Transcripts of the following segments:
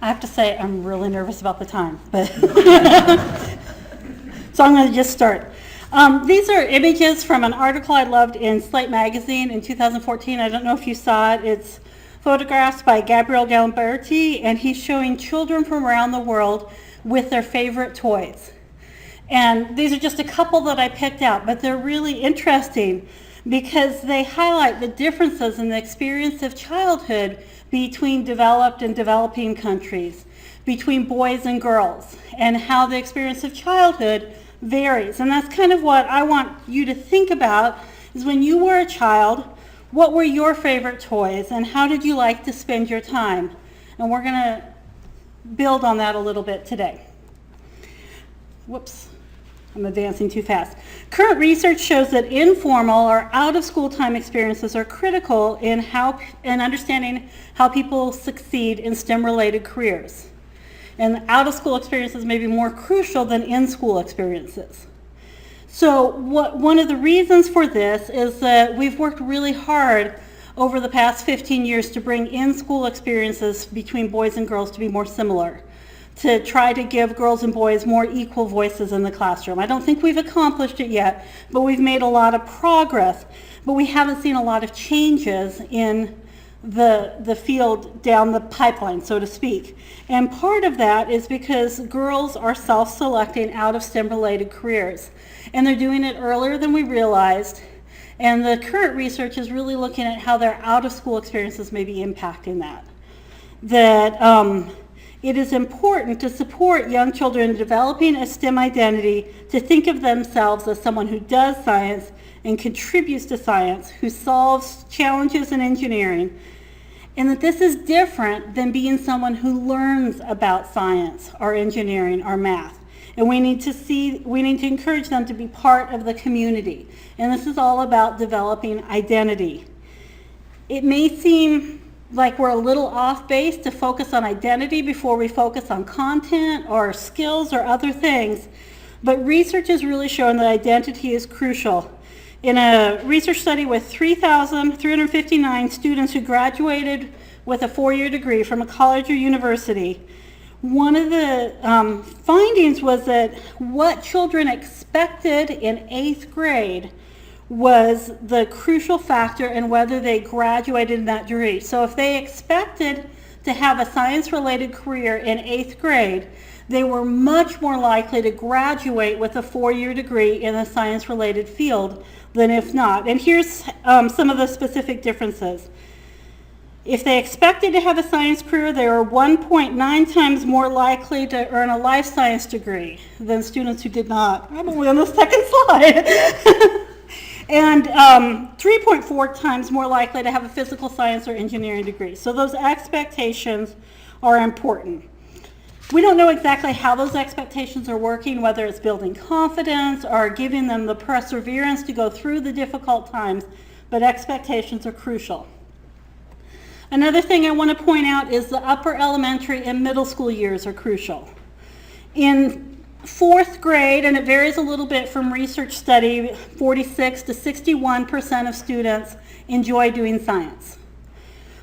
I have to say I'm really nervous about the time, but so I'm going to just start. These are images from an article I loved in Slate magazine in 2014. I don't know if you saw it. It's photographs by Gabriel Gamberti, and he's showing children from around the world with their favorite toys. And these are just a couple that I picked out, but they're really interesting because they highlight the differences in the experience of childhood between developed and developing countries, between boys and girls, and how the experience of childhood varies. And that's kind of what I want you to think about, is when you were a child, what were your favorite toys and how did you like to spend your time? And we're going to build on that a little bit today. Whoops. I'm advancing too fast. Current research shows that informal or out-of-school time experiences are critical in understanding how people succeed in STEM-related careers. And out-of-school experiences may be more crucial than in-school experiences. So one of the reasons for this is that we've worked really hard over the past 15 years to bring in-school experiences between boys and girls to be more similar, to try to give girls and boys more equal voices in the classroom. I don't think we've accomplished it yet, but we've made a lot of progress. But we haven't seen a lot of changes in the field down the pipeline, so to speak. And part of that is because girls are self-selecting out of STEM-related careers. And they're doing it earlier than we realized. And the current research is really looking at how their out-of-school experiences may be impacting that. It is important to support young children in developing a STEM identity to think of themselves as someone who does science and contributes to science, who solves challenges in engineering, and that this is different than being someone who learns about science or engineering or math. And we need to encourage them to be part of the community. And this is all about developing identity. It may seem like we're a little off base to focus on identity before we focus on content or skills or other things, but research is really showing that identity is crucial. In a research study with 3,359 students who graduated with a 4-year degree from a college or university, one of the findings was that what children expected in 8th grade was the crucial factor in whether they graduated in that degree. So if they expected to have a science-related career in 8th grade, they were much more likely to graduate with a 4-year degree in a science-related field than if not. And here's some of the specific differences. If they expected to have a science career, they were 1.9 times more likely to earn a life science degree than students who did not. I'm only on the second slide. And 3.4 times more likely to have a physical science or engineering degree. So those expectations are important. We don't know exactly how those expectations are working, whether it's building confidence or giving them the perseverance to go through the difficult times, but expectations are crucial. Another thing I want to point out is the upper elementary and middle school years are crucial. In 4th grade, and it varies a little bit from research study, 46 to 61% of students enjoy doing science.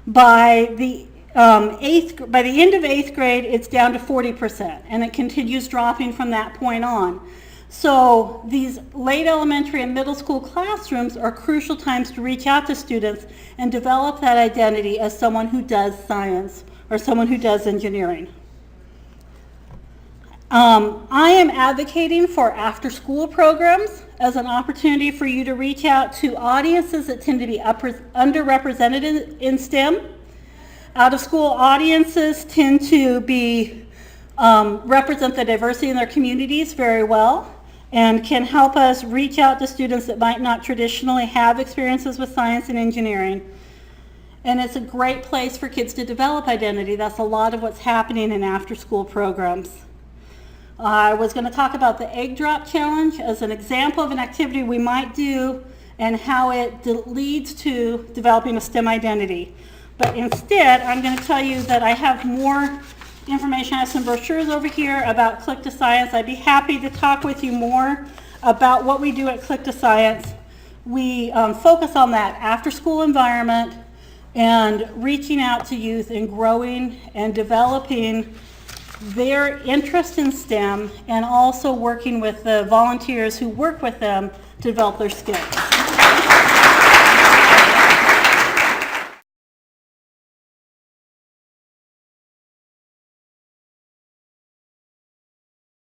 By the end of 8th grade, it's down to 40%, and it continues dropping from that point on. So these late elementary and middle school classrooms are crucial times to reach out to students and develop that identity as someone who does science or someone who does engineering. I am advocating for after-school programs as an opportunity for you to reach out to audiences that tend to be underrepresented in STEM. Out-of-school audiences tend to represent the diversity in their communities very well and can help us reach out to students that might not traditionally have experiences with science and engineering. And it's a great place for kids to develop identity. That's a lot of what's happening in after-school programs. I was going to talk about the egg drop challenge as an example of an activity we might do and how it leads to developing a STEM identity. But instead, I'm going to tell you that I have more information. I have some brochures over here about Click to Science. I'd be happy to talk with you more about what we do at Click to Science. We focus on that after-school environment and reaching out to youth and growing and developing their interest in STEM, and also working with the volunteers who work with them to develop their skills.